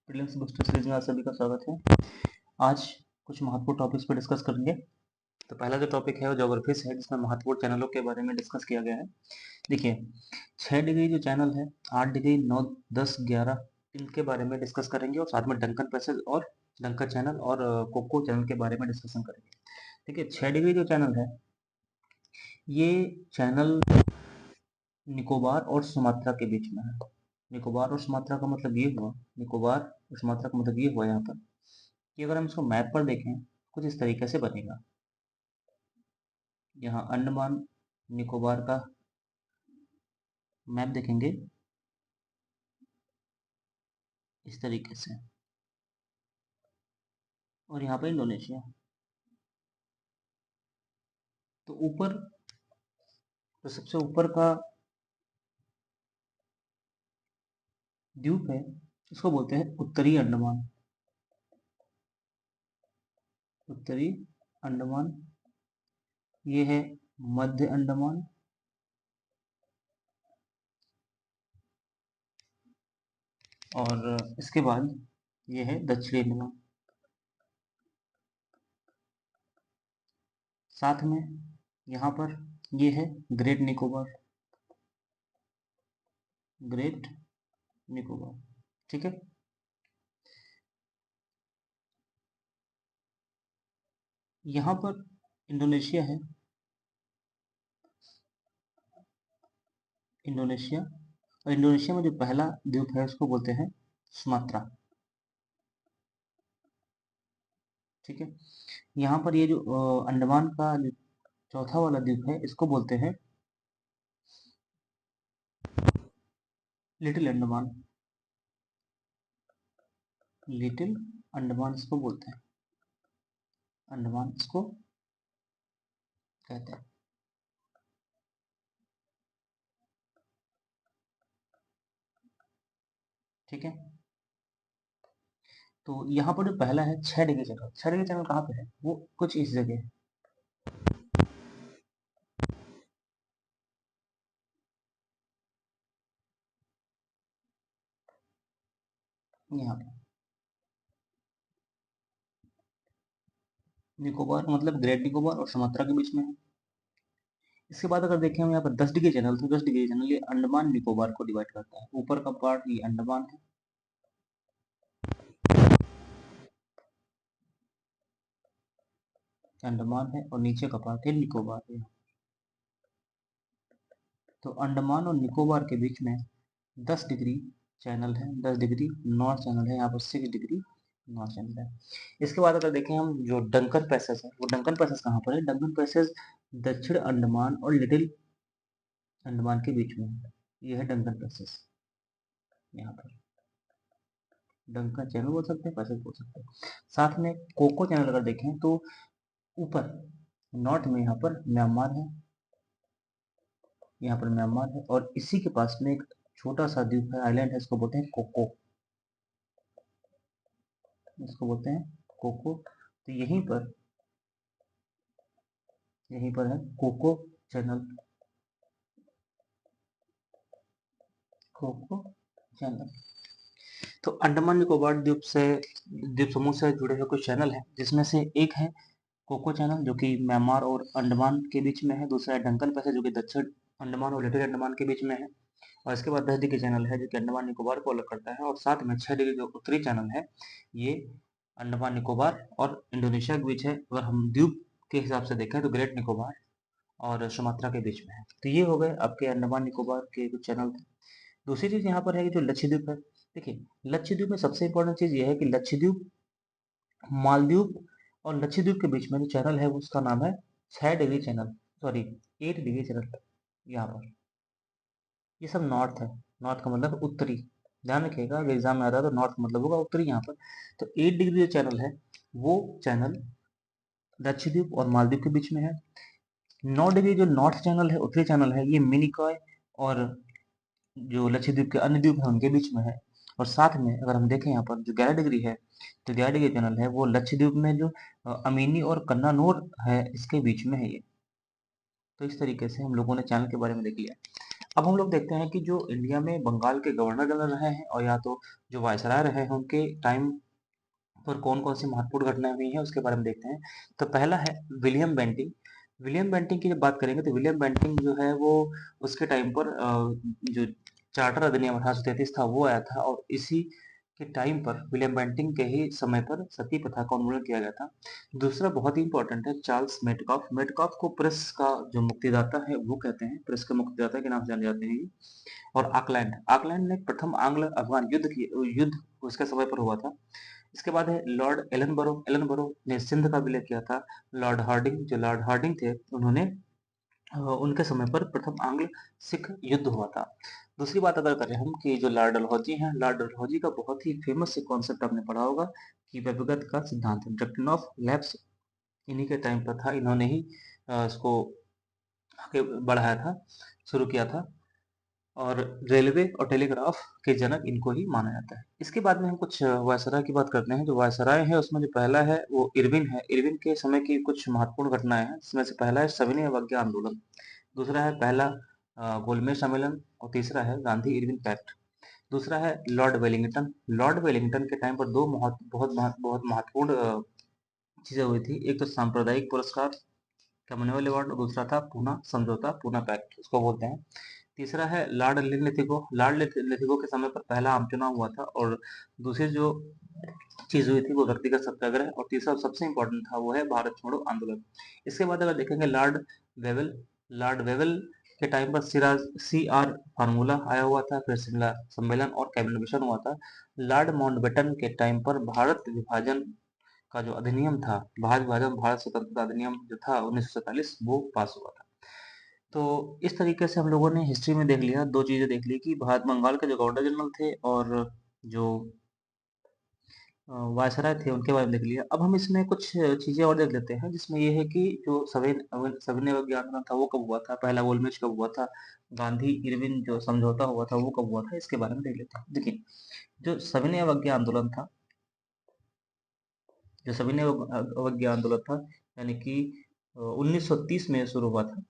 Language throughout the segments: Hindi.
प्रीलिम्स बूस्टर सीरीज में आप सभी का स्वागत है। आज कुछ महत्वपूर्ण टॉपिक्स पर डिस्कस करेंगे। तो पहला जो टॉपिक है वो ज्योग्राफी से है, जिसमें महत्वपूर्ण चैनलों के बारे में डिस्कस किया गया है। देखिए, 6 डिग्री जो चैनल है, 8 डिग्री, 9, 10, 11 इनके बारे में डिस्कस करेंगे और साथ में डंकन पैसेज और डंकर चैनल और कोको चैनल के बारे में डिस्कशन करेंगे। देखिए, 6 डिग्री जो चैनल है, ये चैनल निकोबार और सुमात्रा के बीच में है। निकोबार और सुमात्रा का मतलब ये हुआ, निकोबार और सुमात्रा का मतलब ये हुआ यहाँ पर कि अगर हम इसको मैप पर देखें कुछ इस तरीके से बनेगा। यहाँ अंडमान निकोबार का मैप देखेंगे इस तरीके से, और यहाँ पर इंडोनेशिया। तो ऊपर, तो सबसे ऊपर का द्वीप है, इसको बोलते हैं उत्तरी अंडमान। उत्तरी अंडमान, ये है मध्य अंडमान, और इसके बाद ये है दक्षिणी अंडमान। साथ में यहाँ पर ये है ग्रेट निकोबार, ग्रेट निकोबार। ठीक है। यहाँ पर इंडोनेशिया है, इंडोनेशिया, और इंडोनेशिया में जो पहला द्वीप है उसको बोलते हैं सुमात्रा। ठीक है। यहाँ पर ये जो अंडमान का जो चौथा वाला द्वीप है, इसको बोलते हैं लिटिल अंडमान। लिटिल अंडमान इसको बोलते हैं, अंडमान इसको कहते हैं। ठीक है। तो यहाँ पर जो पहला है 6 डिग्री चैनल, 6 डिग्री चैनल कहाँ पे है, वो कुछ इस जगह है। यहाँ पे निकोबार मतलब ग्रेट निकोबार और सुमात्रा के बीच में है। इसके बाद अगर देखें हम यहाँ पर 10 डिग्री चैनल, तो 10 डिग्री चैनल ये अंडमान निकोबार को डिवाइड करता है। ऊपर का पार्ट ये अंडमान है, अंडमान है, और नीचे का पार्ट है निकोबार है। तो अंडमान और निकोबार के बीच में 10 डिग्री चैनल है, 10 डिग्री नॉर्थ चैनल है, यहाँ पर 6 डिग्री नॉर्थ चैनल है। इसके बाद अगर देखें हम जो डंकन पैसेज है, वो डंकन पैसेज कहाँ पर है, डंकन पैसेज दक्षिण अंडमान और लिटिल अंडमान के बीच में है। ये है डंकन पैसेज। यहाँ पर डंकन चैनल बोल सकते हैं, पैसेज बोल सकते हैं। साथ में कोको चैनल अगर देखें तो ऊपर नॉर्थ में यहाँ पर म्यांमार है, यहाँ पर म्यांमार है, और इसी के पास में एक छोटा सा द्वीप है, आइलैंड है, इसको बोलते हैं कोको, इसको बोलते हैं कोको। तो यहीं पर है कोको चैनल, कोको चैनल। तो अंडमान निकोबार द्वीप समूह से जुड़े हुए कुछ चैनल हैं, जिसमें से एक है कोको चैनल जो कि म्यांमार और अंडमान के बीच में है। दूसरा है डंकन पैसेज जो कि दक्षिण अंडमान और लिटिल अंडमान के बीच में है। और इसके बाद 10 डिग्री चैनल है जो कि अंडमान निकोबार को अलग करता है। और साथ में 6 डिग्री जो उत्तरी चैनल है, ये अंडमान निकोबार और इंडोनेशिया के बीच है। अगर हम द्वीप के हिसाब से देखें तो ग्रेट निकोबार और सुमात्रा के बीच में है। तो ये हो गए आपके अंडमान निकोबार के कुछ चैनल थे। दूसरी चीज यहाँ पर है कि जो लक्षद्वीप है, देखिए लक्षद्वीप में सबसे इंपॉर्टेंट चीज ये है कि लक्षद्वीप, मालदीव और लक्षद्वीप के बीच में जो चैनल है उसका नाम है 6 degree channel, sorry 8 degree channel. यहाँ पर ये सब नॉर्थ है, नॉर्थ का मतलब उत्तरी। ध्यान रखिएगा, अगर एग्जाम में आता है तो नॉर्थ मतलब होगा उत्तरी यहाँ पर। तो 8 डिग्री जो चैनल है वो चैनल लक्षद्वीप और मालदीव के बीच में है। 9 डिग्री जो नॉर्थ चैनल है, उत्तरी चैनल है, ये मिनिकॉय और जो लक्षद्वीप के अन्य द्वीप हैं उनके बीच में है। और साथ में अगर हम देखें यहाँ पर जो 11 डिग्री है, तो 11 डिग्री चैनल है वो लक्षद्वीप में जो अमीनी और कन्नानूर है इसके बीच में है ये। तो इस तरीके से हम लोगों ने चैनल के बारे में देख लिया। अब हम लोग देखते हैं कि जो इंडिया में बंगाल के गवर्नर जनरल रहे हैं और या तो जो वायसराय रहे हैं उनके टाइम पर कौन-कौन सी महत्वपूर्ण घटनाएँ हुई हैं उसके बारे में देखते हैं। तो पहला है विलियम बेंटिंक। विलियम बेंटिंक की जब बात करेंगे तो विलियम बेंटिंक जो है वो उसके टाइम पर जो चार्टर अधिनियम 1833 था वो आया था और इसी के टाइम पर विलियम बेंटिंक के ही समय पर सती प्रथा का उन्मूलन किया गया था। दूसरा बहुत ही इंपॉर्टेंट है चार्ल्स मेटकाफ। मेटकाफ को प्रेस का जो मुक्तिदाता है वो कहते हैं, प्रेस के मुक्तिदाता के नाम से जाने जाते हैं ये। और आकलैंड, आकलैंड ने प्रथम आंग्ल अफगान युद्ध उसके समय पर हुआ था। इसके बाद है लॉर्ड एलनबरो। एलनबरो ने सिंध का विलय किया था। लॉर्ड हार्डिंग, जो लॉर्ड हार्डिंग थे उन्होंने उनके समय पर प्रथम आंग्ल सिख युद्ध हुआ था। दूसरी बात अगर करें हम कि जो लॉर्ड डलहौजी हैं, लॉर्ड डलहौजी का बहुत ही फेमस एक कॉन्सेप्ट आपने पढ़ा होगा कि व्यक्तिगत का सिद्धांत, डॉक्ट्रिन ऑफ लैप्स, इन्हीं के टाइम पर था। इन्होंने ही इसको आगे बढ़ाया था, शुरू किया था। और रेलवे और टेलीग्राफ के जनक इनको ही माना जाता है। इसके बाद में हम कुछ वायसराय की बात करते हैं। जो वायसराय है उसमें जो पहला है वो इरविन है। इरविन के समय की कुछ महत्वपूर्ण घटनाएं हैं जिसमें से पहला है सविनय अवज्ञा आंदोलन, दूसरा है पहला गोलमेज सम्मेलन और तीसरा है गांधी इरविन पैक्ट। दूसरा है लॉर्ड वेलिंगटन। लॉर्ड वेलिंगटन के टाइम पर दो बहुत महत्वपूर्ण चीजें हुई थी। एक तो सांप्रदायिक पुरस्कार कम्युनल अवार्ड और दूसरा था पूना समझौता, पूना पैक्ट उसको बोलते हैं। तीसरा है लॉर्ड लिथिगो। लॉर्ड लिथिगो के समय पर पहला आम चुनाव हुआ था और दूसरी जो चीज हुई थी वो व्यक्तिगत सत्याग्रह और तीसरा सबसे इंपॉर्टेंट था वो है भारत छोड़ो आंदोलन। इसके बाद अगर देखेंगे वेवेल लॉर्ड वेवेल के टाइम पर सी आर फार्मूला आया हुआ था, फिर शिमला सम्मेलन और कैबिनेट मिशन हुआ था। लॉर्ड माउंटबेटन के टाइम पर भारत विभाजन का जो अधिनियम था, भारत विभाजन भारत स्वतंत्रता अधिनियम जो था 1947 वो पास हुआ था। तो इस तरीके से हम लोगों ने हिस्ट्री में देख लिया, दो चीजें देख ली कि भारत बंगाल के जो गवर्नर जनरल थे और जो वायसराय थे उनके बारे में देख लिया। अब हम इसमें कुछ चीजें और देख लेते हैं जिसमें ये है कि जो सविनय अवज्ञा आंदोलन था वो कब हुआ था, पहला गोलमेज कब हुआ था, गांधी इरविन जो समझौता हुआ था वो कब हुआ था, इसके बारे में देख लेते हैं। देखिए, जो सविनय अवज्ञा आंदोलन था, जो सविनय अवज्ञा आंदोलन था यानी कि 1930 में शुरू हुआ था।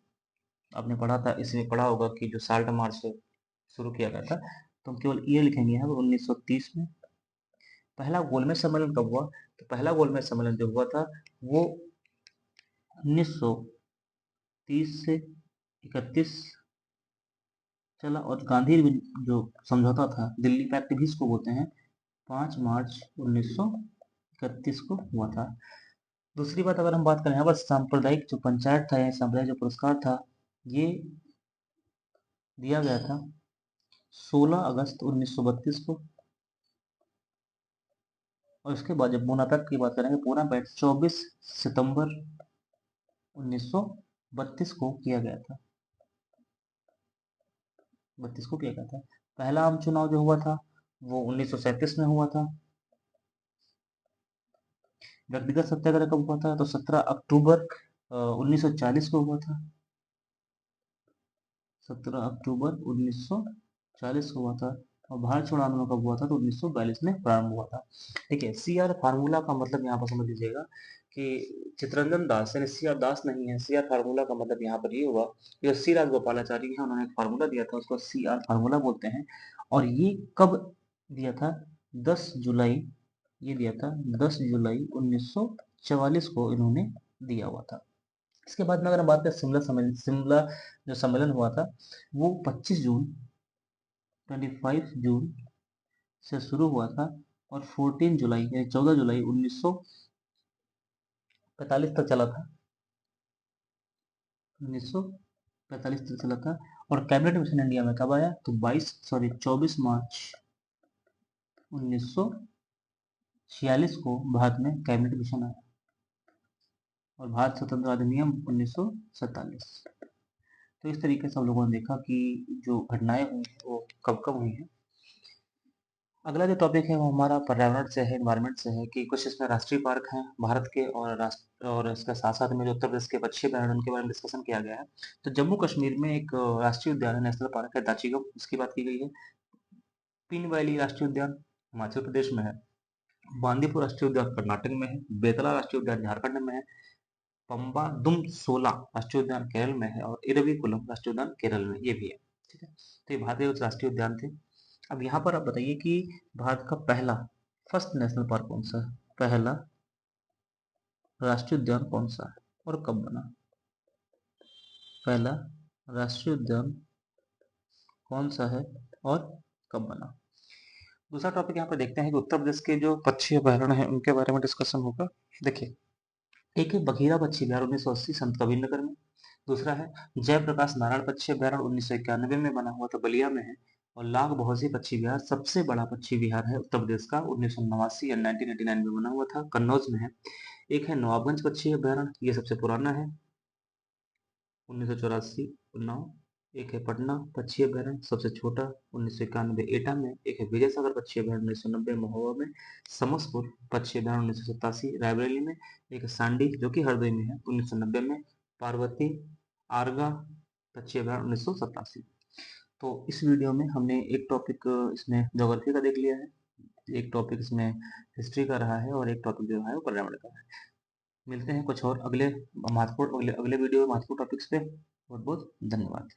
आपने पढ़ा था, इसमें पढ़ा होगा कि जो साल्ट मार्च से शुरू किया गया था। तो हम केवल ये लिखेंगे यहाँ पर 1930 में। पहला गोलमेज सम्मेलन कब हुआ? तो पहला गोलमेज सम्मेलन जो हुआ था वो 1930 से 31 चला और गांधी जो समझौता था, दिल्ली पैक्ट भी इसको बोलते हैं, 5 मार्च 1931 को हुआ था। दूसरी बात अगर हम बात करें यहाँ पर सांप्रदायिक जो पंचायत था या सांप्रदायिक जो पुरस्कार था ये दिया गया था 16 अगस्त 1932 को। और इसके बाद जब पूना पैक्ट की बात करेंगे, पूना पैक्ट 24 सितंबर 1932 को किया गया था। 32 को किया गया था। पहला आम चुनाव जो हुआ था वो 1937 में हुआ था। व्यक्तिगत सत्याग्रह कब हुआ था? तो 17 अक्टूबर 1940 को हुआ था। 17 अक्टूबर 1940 को हुआ था। और भारत छोड़ो आंदोलन कब हुआ था? तो 1942 में प्रारंभ हुआ था। ठीक है, सी आर फार्मूला का मतलब यहाँ पर समझ लीजिएगा कि चित्रंजन दास यानी सी आर दास नहीं है। सी आर फार्मूला का मतलब यहाँ पर ये हुआ कि जो सी राजगोपालाचारी है उन्होंने एक फार्मूला दिया था, उसको सी आर फार्मूला बोलते हैं। और ये कब दिया था? 10 जुलाई, ये दिया था 10 जुलाई 1944 को इन्होंने दिया हुआ था। इसके बाद में अगर हम बात करें शिमला जो सम्मेलन हुआ था वो 25 जून से शुरू हुआ था और 14 जुलाई यानी 14 जुलाई 1945 तक चला था। 1945 तक चला था। और कैबिनेट मिशन इंडिया में कब आया? तो 24 मार्च 1946 को भारत में कैबिनेट मिशन आया और भारत स्वतंत्र अधिनियम 1947। तो इस तरीके से हम लोगों ने देखा कि जो घटनाएं हुई हैं वो कब कब हुई हैं। अगला जो टॉपिक है वो हमारा पर्यावरण से है, एनवायरनमेंट से है कि कुछ इसमें राष्ट्रीय पार्क हैं भारत के और इसका साथ साथ में जो उत्तर प्रदेश के पक्षी अभयारण्य उनके बारे में डिस्कशन किया गया है। तो जम्मू कश्मीर में एक राष्ट्रीय उद्यान है, नेशनल पार्क है दाचिगम, इसकी बात की गई है। पिन वैली राष्ट्रीय उद्यान हिमाचल प्रदेश में है। बांदीपुर राष्ट्रीय उद्यान कर्नाटक में है। बेतला राष्ट्रीय उद्यान झारखंड में है। पंबा दुम सोला राष्ट्रीय उद्यान केरल में है और इरविकुलम राष्ट्रीय उद्यान केरल में ये भी है। ठीक है। तो ये भारत के कुछ राष्ट्रीय उद्यान थे। अब यहाँ पर आप बताइए कि भारत का पहला फर्स्ट नेशनल पार्क कौन सा है, पहला राष्ट्रीय उद्यान कौन सा है और कब बना? पहला राष्ट्रीय उद्यान कौन सा है और कब बना? दूसरा टॉपिक यहाँ पर देखते हैं कि उत्तर प्रदेश के जो पक्षी अभयारण्य हैं उनके बारे में डिस्कशन होगा। देखिए, एक है बघीरा पक्षी अभयारण्य 1980 संत कबीर नगर में। दूसरा है जयप्रकाश नारायण पक्षी अभयारण्य 1991 में बना हुआ था, बलिया में है। और लाख बहोसी पक्षी विहार सबसे बड़ा पक्षी विहार है उत्तर प्रदेश का, 1989 या 1989 में बना हुआ था, कन्नौज में है। एक है नवाबगंज पक्षी अभयारण्य, ये सबसे पुराना है, 1984 उन्नाव। एक है पटना पक्षी अभयारण्य, सबसे छोटा, 1991 एटा में। एक है विजय सागर पक्षी अभयारण्य 1990 महोबा में। समसपुर पक्षी अभयारण्य 1987 रायबरेली में। एक है सांडी जो कि हरदोई में है, 1990 में। पार्वती आरगा पक्षी अभयारण्य 1987। तो इस वीडियो में हमने एक टॉपिक इसमें ज्योग्राफी का देख लिया है, एक टॉपिक इसमें हिस्ट्री का रहा है और एक टॉपिक जो है वो पर्यावरण का है। मिलते हैं कुछ और अगले महत्वपूर्ण अगले वीडियो में महत्वपूर्ण टॉपिक्स पे। बहुत बहुत धन्यवाद।